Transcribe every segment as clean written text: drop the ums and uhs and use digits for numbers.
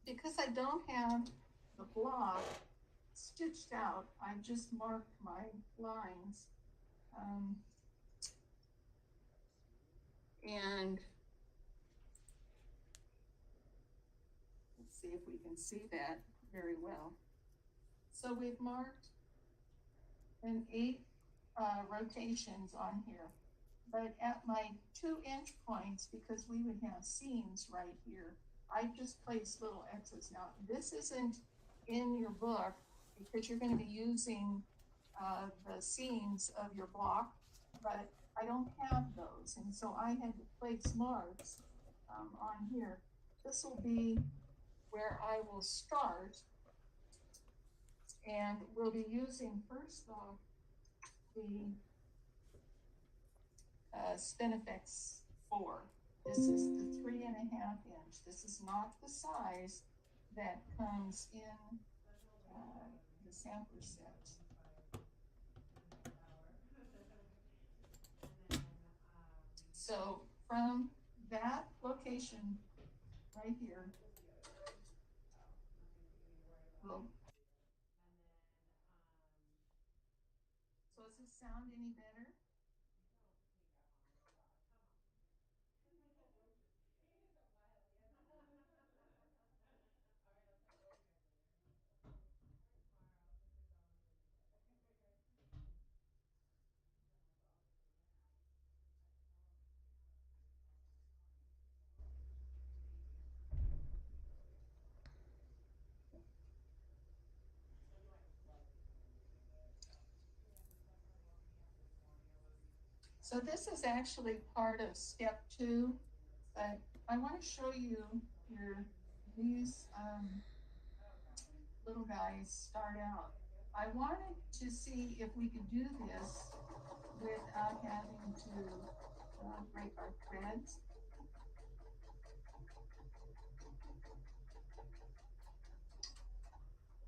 because I don't have the block stitched out, I just marked my lines. Um, and let's see if we can see that very well. So we've marked an 8 rotations on here. But at my 2-inch points, because we would have seams right here, I just placed little X's. Now, this isn't in your book because you're going to be using the seams of your block, but I don't have those. And so I had to place marks on here. This will be where I will start, and we'll be using first off the Spinifex 4. This is the 3.5 inch. This is not the size that comes in the sampler set. So from that location right here, we'll, so does this sound any better? So this is actually part of step 2, but I want to show you here these little guys start out. I wanted to see if we could do this without having to break our threads.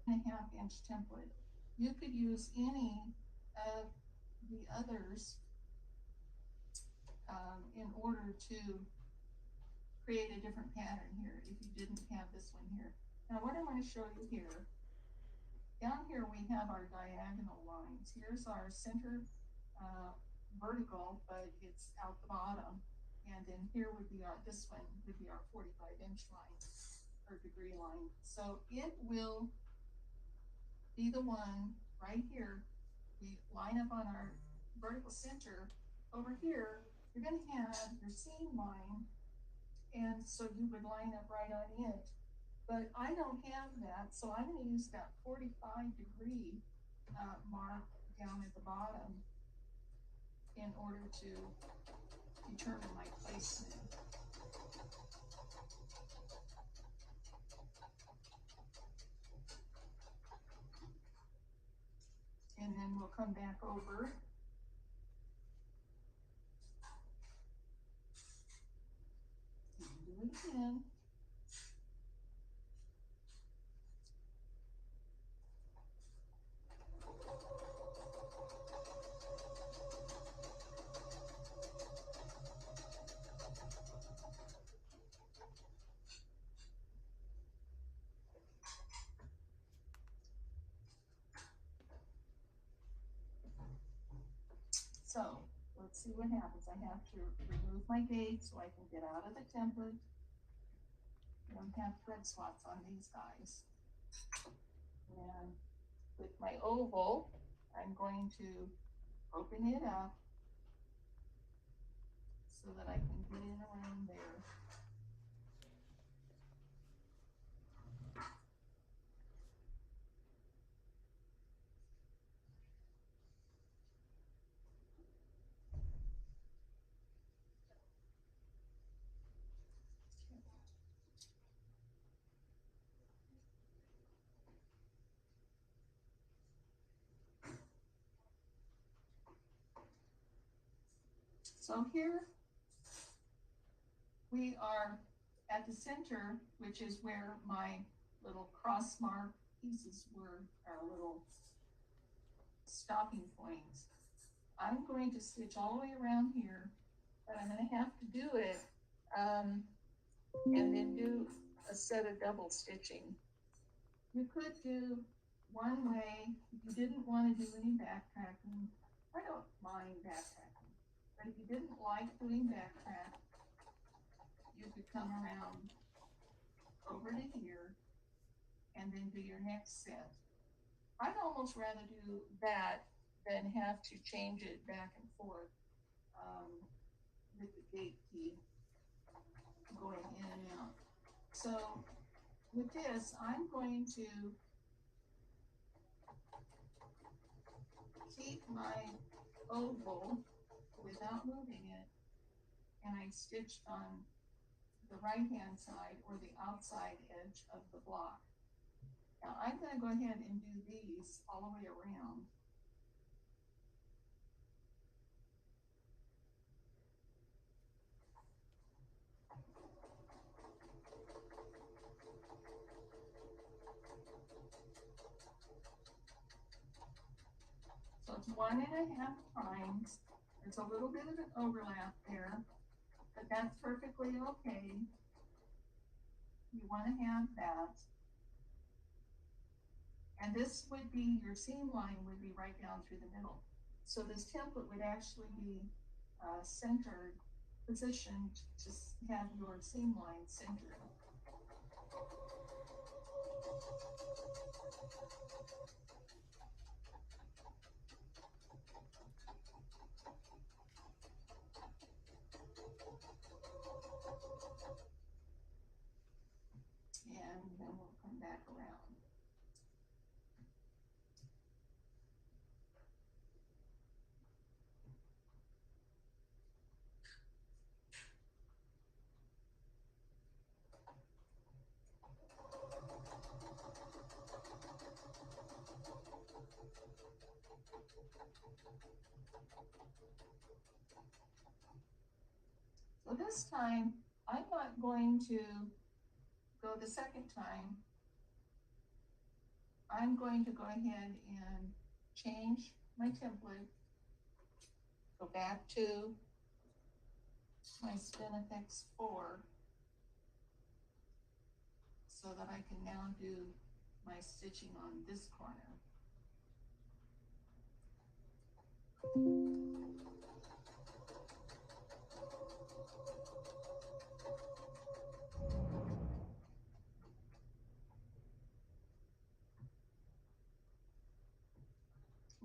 3.5 inch template. You could use any of the others in order to create a different pattern here if you didn't have this one here. Now what I want to show you here, down here we have our diagonal lines. Here's our center vertical, but it's out the bottom. And then here would be our, this one would be our 45-inch line or degree line. So it will be the one right here. We line up on our vertical center. Over here, you're going to have your seam line, and so you would line up right on it. But I don't have that, so I'm going to use that 45-degree mark down at the bottom in order to determine my placement. And then we'll come back over. And do it again. So let's see what happens. I have to remove my gate so I can get out of the template. I don't have thread slots on these guys. And with my oval, I'm going to open it up so that I can get in around there. So here we are at the center, which is where my little cross mark pieces were, our little stopping points. I'm going to stitch all the way around here, but I'm going to have to do it and then do a set of double stitching. You could do one way, if you didn't want to do any backtracking. I don't mind backtracking, but if you didn't like doing backtrack, you could come around over to here and then do your next set. I'd almost rather do that than have to change it back and forth with the gate key going in and out. So with this, I'm going to keep my oval without moving it, and I stitched on the right hand side or the outside edge of the block. Now I'm going to go ahead and do these all the way around. So it's 1.5 times. There's a little bit of an overlap there, but that's perfectly okay. You want to have that. And this would be, your seam line would be right down through the middle. So this template would actually be centered, positioned to have your seam line centered. And then we'll come back around. So this time, I'm not going to go the second time. I'm going to go ahead and change my template, go back to my Spinifex 4, so that I can now do my stitching on this corner.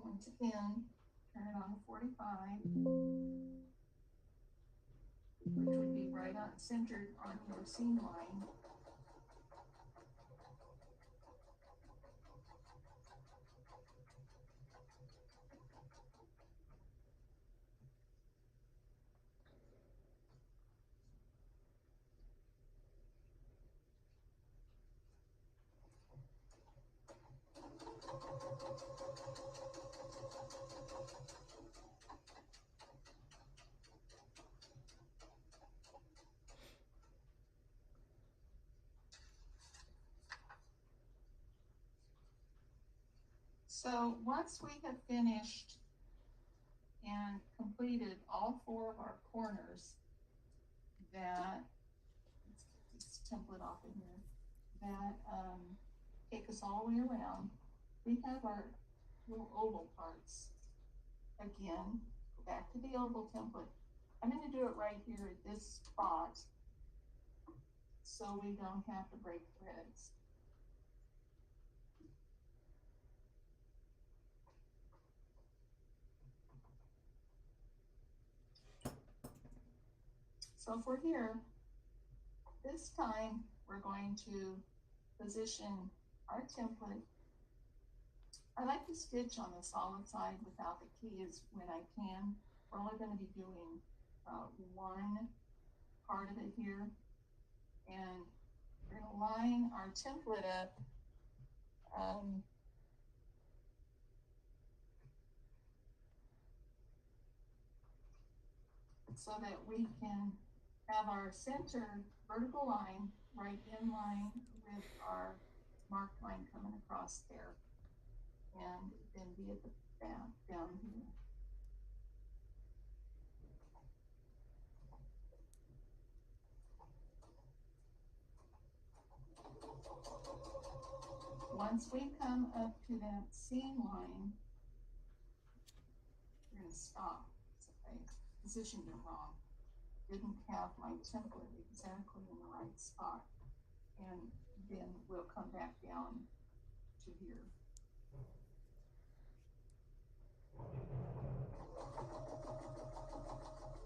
Once again, turn it on 45, which would be right on centered on your seam line. So once we have finished and completed all 4 of our corners, that, let's get this template off in here, that take us all the way around, we have our little oval parts. Again, go back to the oval template. I'm going to do it right here at this spot so we don't have to break threads. So for here, this time we're going to position our template. I like to stitch on the solid side without the keys when I can. We're only going to be doing one part of it here, and we're going to line our template up so that we can have our center vertical line right in line with our marked line coming across there, and then be at the back down here. once we come up to that seam line, we're going to stop. So I positioned it wrong. Didn't have my template exactly in the right spot. And then we'll come back down to here.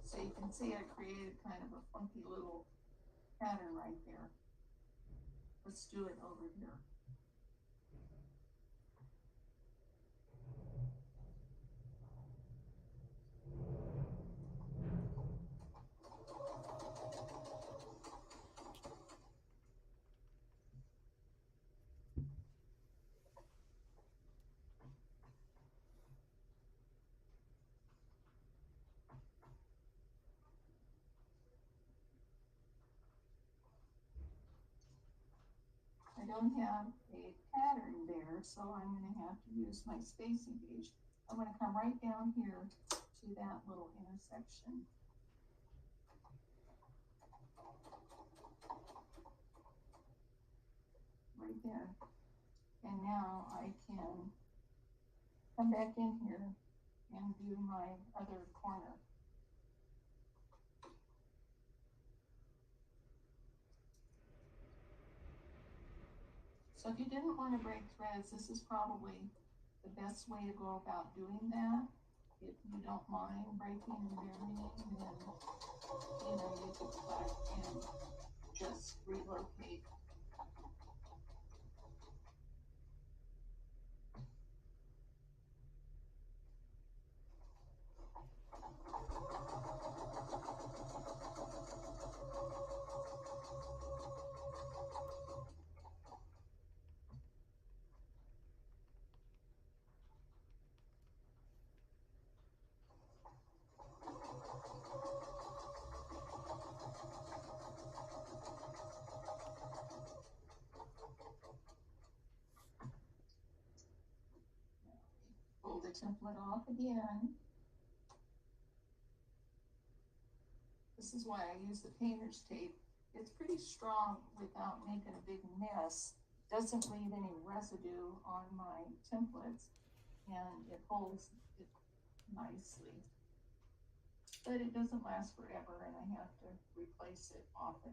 So you can see I created kind of a funky little pattern right there. Let's do it over here. I don't have a pattern there, so I'm going to have to use my spacing gauge. I'm going to come right down here to that little intersection. Right there. And now I can come back in here and do my other corner. So if you didn't want to break threads, this is probably the best way to go about doing that. If you don't mind breaking and burying, then you could cut and just relocate. Pull the template off again. This is why I use the painter's tape. It's pretty strong without making a big mess. Doesn't leave any residue on my templates, and it holds it nicely. But it doesn't last forever, and I have to replace it often.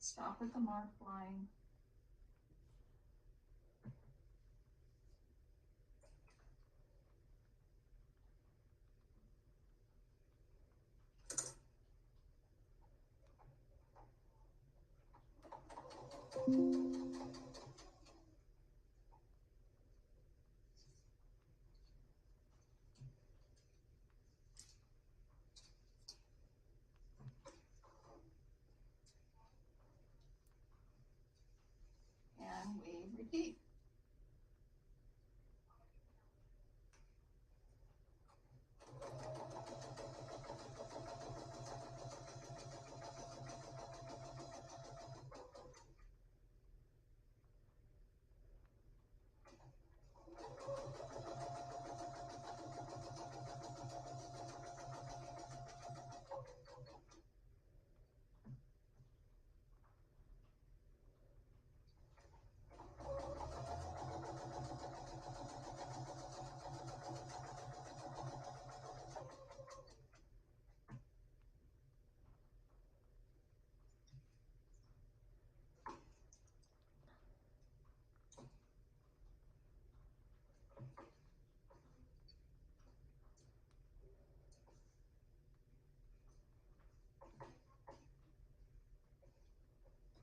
Stop at the marked line. And we repeat.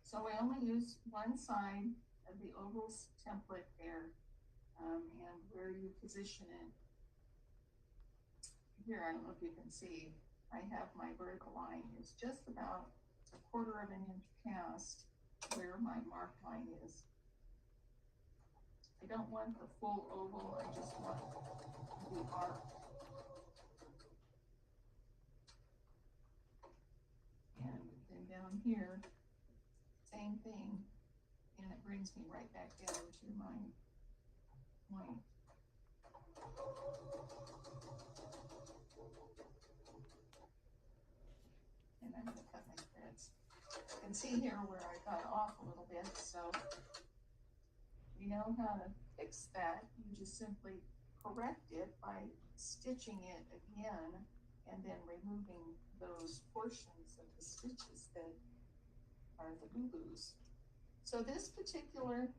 So we only use one side of the oval's template there, and where you position it. Here, I don't know if you can see, I have my vertical line is just about 1/4 of an inch past where my mark line is. I don't want the full oval, I just want the arc. And then down here, same thing. And it brings me right back down to my point. And I'm going to cut my threads. You can see here where I got off a little bit, so you know how to fix that. You just simply correct it by stitching it again and then removing those portions of the stitches that are the boo-boos. So this particular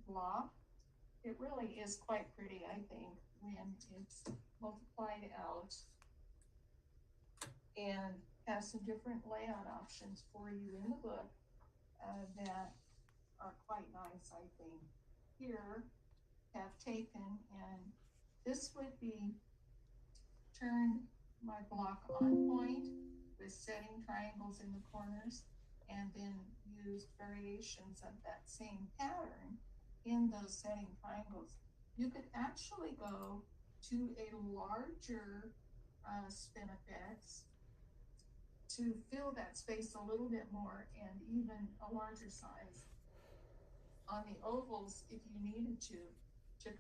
block, it really is quite pretty, I think, when it's multiplied out and has some different layout options for you in the book that are quite nice, I think. Here, have taken, and this would be turned my block on point with setting triangles in the corners, and then used variations of that same pattern in those setting triangles. You could actually go to a larger spinifex to fill that space a little bit more, and even a larger size on the ovals if you needed to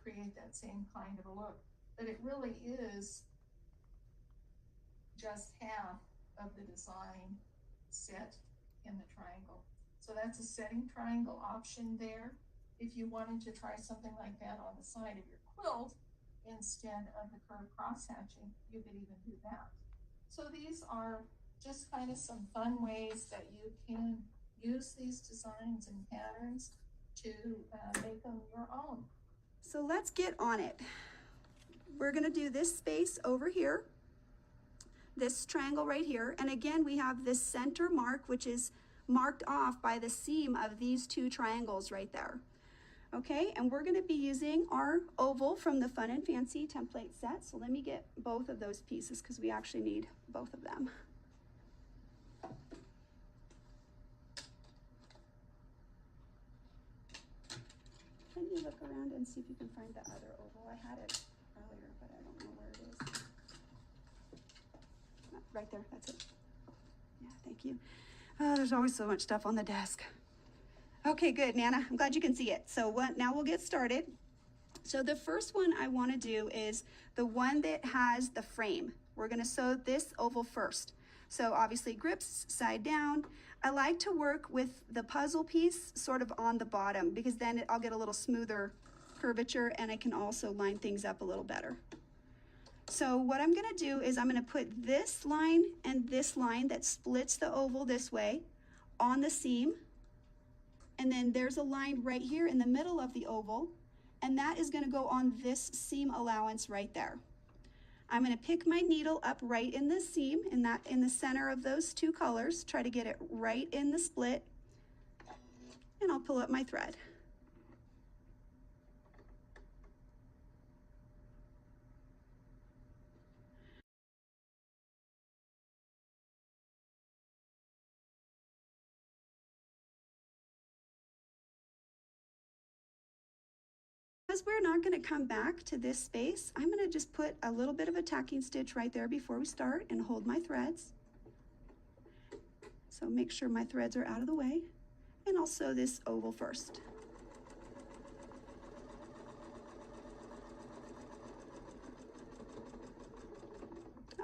create that same kind of a look. But it really is just half of the design set in the triangle. So that's a setting triangle option there. If you wanted to try something like that on the side of your quilt instead of the curved cross hatching, you could even do that. So these are just kind of some fun ways that you can use these designs and patterns to make them your own. So let's get on it. We're gonna do this space over here, this triangle right here. And again, we have this center mark, which is marked off by the seam of these two triangles right there. Okay, and we're gonna be using our oval from the Fun and Fancy template set. So let me get both of those pieces because we actually need both of them. Can you look around and see if you can find the other oval? I had it earlier, but I don't know where it is. Right there, that's it. Yeah, thank you. Oh, there's always so much stuff on the desk. Okay, good, Nana. I'm glad you can see it. So now we'll get started. So the first one I want to do is the one that has the frame. We're going to sew this oval first. So obviously grips side down. I like to work with the puzzle piece sort of on the bottom because then I'll get a little smoother curvature and I can also line things up a little better. So what I'm going to do is I'm going to put this line and this line that splits the oval this way on the seam. And then there's a line right here in the middle of the oval, and that is going to go on this seam allowance right there. I'm going to pick my needle up right in the seam, in the center of those two colors, try to get it right in the split, and I'll pull up my thread. Because we're not going to come back to this space, I'm going to just put a little bit of a tacking stitch right there before we start and hold my threads. So make sure my threads are out of the way, and I'll sew this oval first.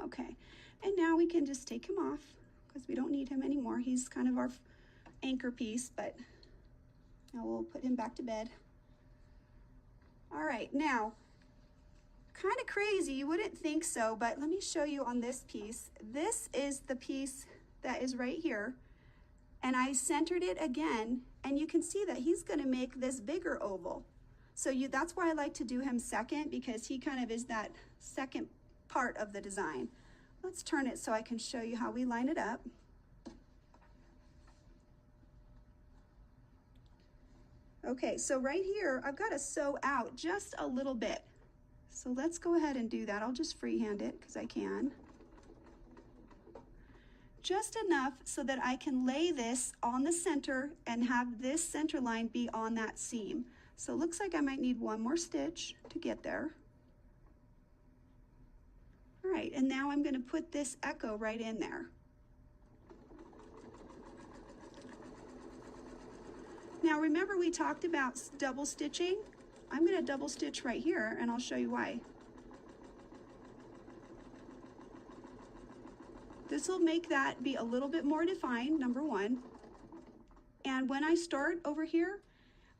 Okay, and now we can just take him off because we don't need him anymore. He's kind of our anchor piece, but now we'll put him back to bed. All right, now, kind of crazy, you wouldn't think so, but let me show you on this piece. This is the piece that is right here, and I centered it again, and you can see that he's gonna make this bigger oval. So that's why I like to do him second, because he kind of is that second part of the design. Let's turn it so I can show you how we line it up. Okay, so right here, I've got to sew out just a little bit. So let's go ahead and do that. I'll just freehand it because I can. Just enough so that I can lay this on the center and have this center line be on that seam. So it looks like I might need one more stitch to get there. All right, and now I'm going to put this echo right in there. Now remember we talked about double stitching? I'm going to double stitch right here and I'll show you why. This will make that be a little bit more defined, number one. And when I start over here,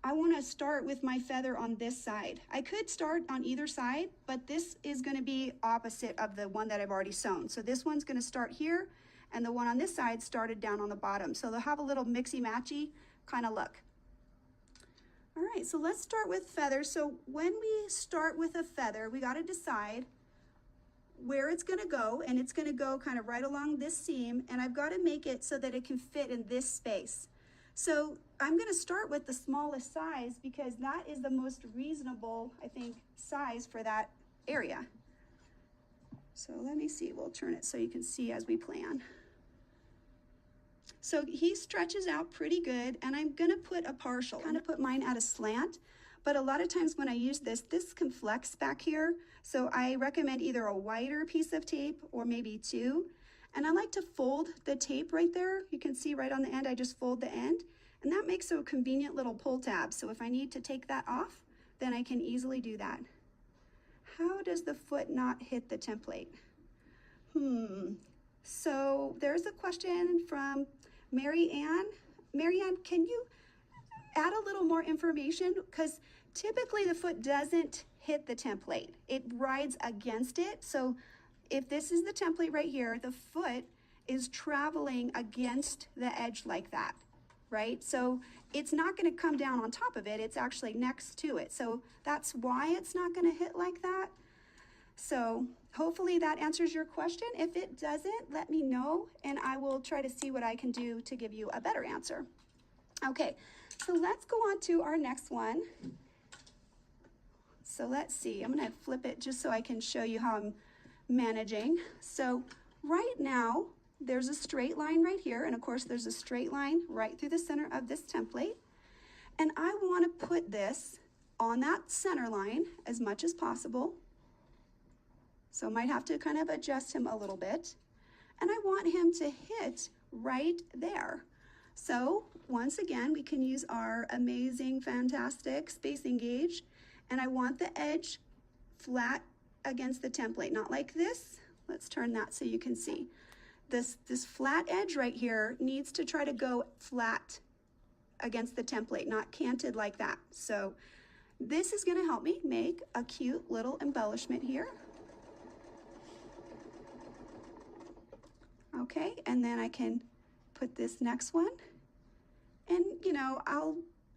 I want to start with my feather on this side. I could start on either side, but this is going to be opposite of the one that I've already sewn. So this one's going to start here, and the one on this side started down on the bottom. So they'll have a little mixy-matchy kind of look. All right, so let's start with feathers. So when we start with a feather, we got to decide where it's going to go, and it's going to go kind of right along this seam, and I've got to make it so that it can fit in this space. So I'm going to start with the smallest size because that is the most reasonable, I think, size for that area. So let me see, we'll turn it so you can see as we plan. So he stretches out pretty good, and I'm going to put a partial. I'm going to put mine at a slant, but a lot of times when I use this, this can flex back here. So I recommend either a wider piece of tape or maybe two. And I like to fold the tape right there. You can see right on the end, I just fold the end. And that makes a convenient little pull tab. So if I need to take that off, then I can easily do that. How does the foot not hit the template? So there's a question from Mary Ann. Mary Ann, can you add a little more information? Because typically the foot doesn't hit the template. It rides against it. So if this is the template right here, the foot is traveling against the edge like that, right? So it's not going to come down on top of it. It's actually next to it. So that's why it's not going to hit like that. So hopefully that answers your question. If it doesn't, let me know, and I will try to see what I can do to give you a better answer. Okay, so let's go on to our next one. So let's see. I'm going to flip it just so I can show you how I'm managing. So right now there's a straight line right here, and of course there's a straight line right through the center of this template, and I want to put this on that center line as much as possible. So I might have to kind of adjust him a little bit, and I want him to hit right there. So once again, we can use our amazing, fantastic spacing gauge, and I want the edge flat against the template, not like this. Let's turn that so you can see. This flat edge right here needs to try to go flat against the template, not canted like that. So this is going to help me make a cute little embellishment here. Okay, and then I can put this next one, and you know,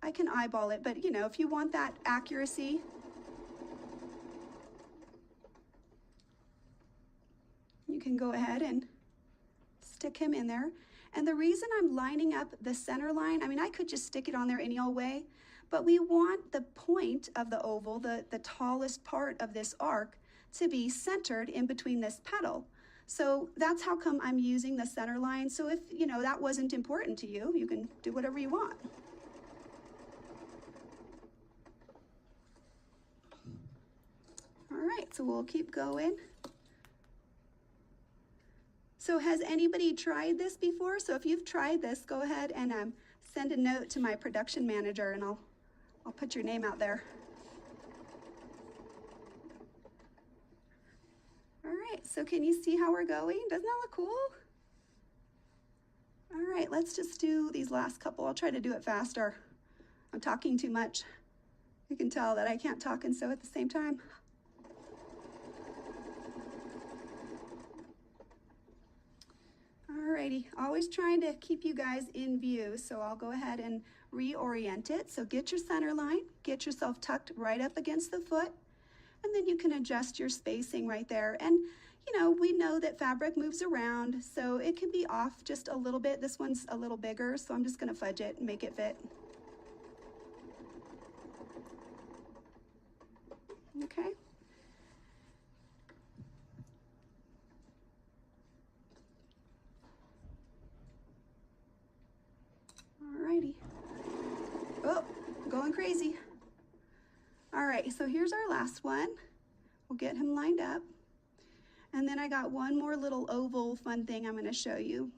I can eyeball it, but you know, if you want that accuracy, you can go ahead and stick him in there. And the reason I'm lining up the center line, I mean, I could just stick it on there any old way, but we want the point of the oval, the tallest part of this arc, to be centered in between this petal. So that's how come I'm using the center line. So if, you know, that wasn't important to you, you can do whatever you want. All right, so we'll keep going. So has anybody tried this before? So if you've tried this, go ahead and send a note to my production manager, and I'll put your name out there. All right, so can you see how we're going? Doesn't that look cool? All right, let's just do these last couple. I'll try to do it faster. I'm talking too much. You can tell that I can't talk and sew at the same time. Alrighty, always trying to keep you guys in view, so I'll go ahead and reorient it. So get your center line, get yourself tucked right up against the foot, and then you can adjust your spacing right there. And you know, we know that fabric moves around, so it can be off just a little bit. This one's a little bigger, so I'm just gonna fudge it and make it fit. Okay. Alrighty. Oh, going crazy. All right, so here's our last one. We'll get him lined up. And then I got one more little oval fun thing I'm going to show you.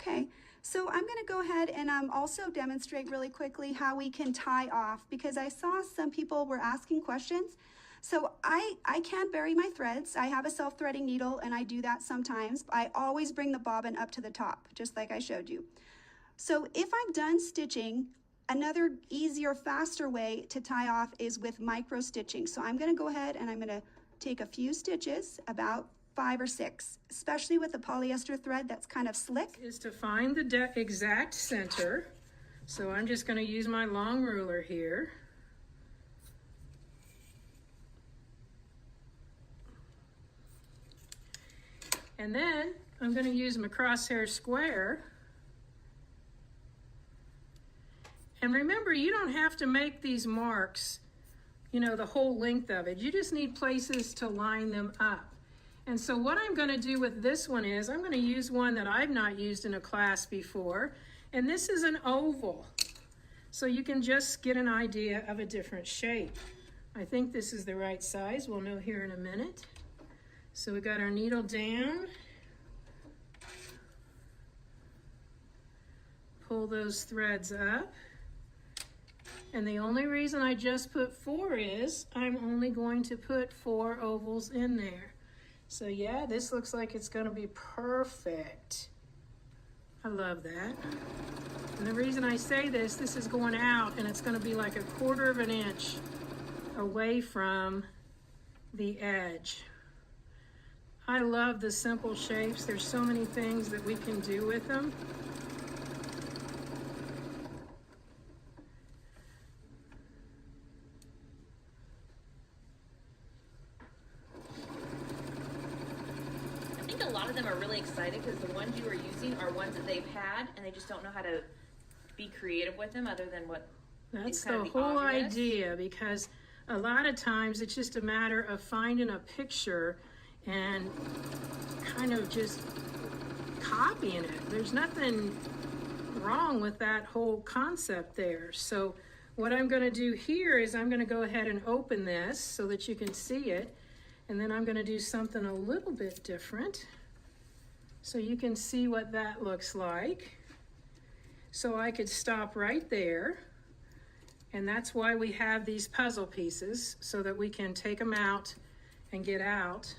Okay, so I'm going to go ahead and also demonstrate really quickly how we can tie off, because I saw some people were asking questions. So I can bury my threads. I have a self-threading needle and I do that sometimes. I always bring the bobbin up to the top, just like I showed you. So if I'm done stitching, another easier, faster way to tie off is with micro stitching. So I'm going to go ahead and I'm going to take a few stitches, about 5 or 6, especially with a polyester thread that's kind of slick. Is to find the exact center. So I'm just going to use my long ruler here. And then I'm going to use my crosshair square. And remember, you don't have to make these marks, you know, the whole length of it. You just need places to line them up. And so what I'm going to do with this one is I'm going to use one that I've not used in a class before. And this is an oval. So you can just get an idea of a different shape. I think this is the right size. We'll know here in a minute. So we got our needle down. Pull those threads up. And the only reason I just put 4 is I'm only going to put 4 ovals in there. So yeah, this looks like it's going to be perfect. I love that. And the reason I say this is going out and it's going to be like a 1/4 of an inch away from the edge. I love the simple shapes. There's so many things that we can do with them. I think a lot of them are really excited because the ones you are using are ones that they've had and they just don't know how to be creative with them other than what That's is kind the of the whole obvious. idea, because a lot of times it's just a matter of finding a picture and kind of just copying it. There's nothing wrong with that whole concept there. So what I'm going to do here is I'm going to go ahead and open this so that you can see it. And then I'm going to do something a little bit different so you can see what that looks like. So I could stop right there. And that's why we have these puzzle pieces, so that we can take them out and get out.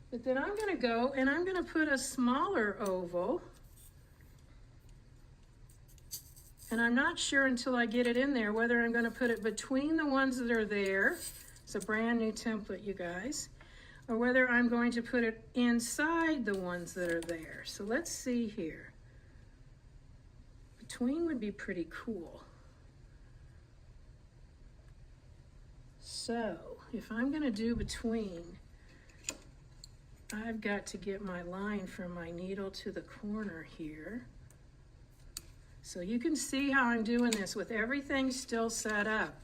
But then I'm going to go and I'm going to put a smaller oval. And I'm not sure until I get it in there whether I'm going to put it between the ones that are there. It's a brand new template, you guys. Or whether I'm going to put it inside the ones that are there. So let's see here. Between would be pretty cool. So if I'm going to do between, I've got to get my line from my needle to the corner here. So you can see how I'm doing this with everything still set up.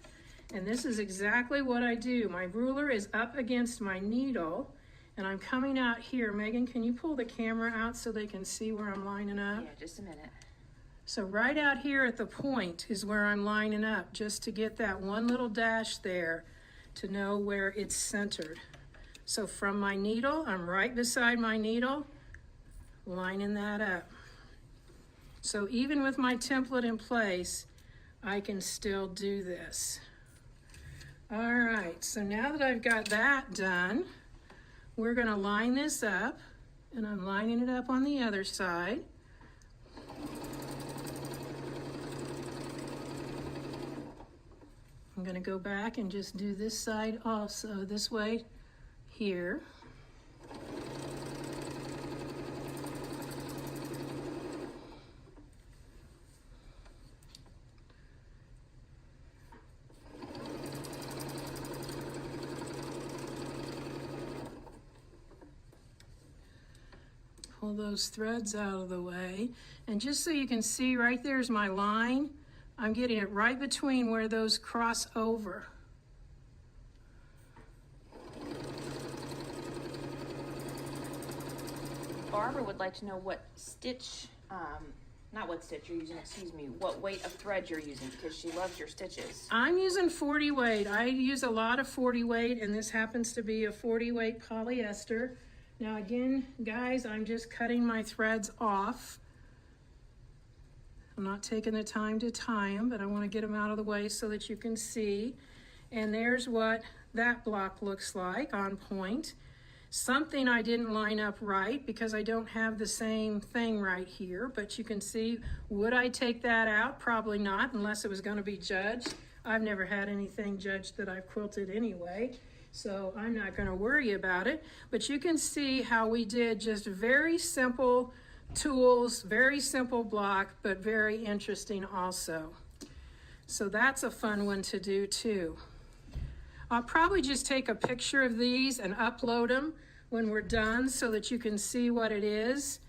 And this is exactly what I do. My ruler is up against my needle and I'm coming out here. Megan, can you pull the camera out so they can see where I'm lining up? Yeah, just a minute. So right out here at the point is where I'm lining up, just to get that one little dash there to know where it's centered. So from my needle, I'm right beside my needle, lining that up. So even with my template in place, I can still do this. All right, so now that I've got that done, we're gonna line this up, and I'm lining it up on the other side. I'm going to go back and just do this side also, this way here. Pull those threads out of the way. And just so you can see, right there's my line. I'm getting it right between where those cross over. Barbara would like to know what stitch, not what stitch you're using, excuse me, what weight of thread you're using, because she loves your stitches. I'm using 40 weight. I use a lot of 40 weight, and this happens to be a 40 weight polyester. Now again, guys, I'm just cutting my threads off I'm not taking the time to tie them, but I want to get them out of the way so that you can see. And there's what that block looks like on point. Something I didn't line up right because I don't have the same thing right here, but you can see, would I take that out? Probably not, unless it was going to be judged. I've never had anything judged that I've quilted anyway, so I'm not going to worry about it. But you can see how we did just very simple tools, very simple block, but very interesting also. So that's a fun one to do too. I'll probably just take a picture of these and upload them when we're done so that you can see what it is.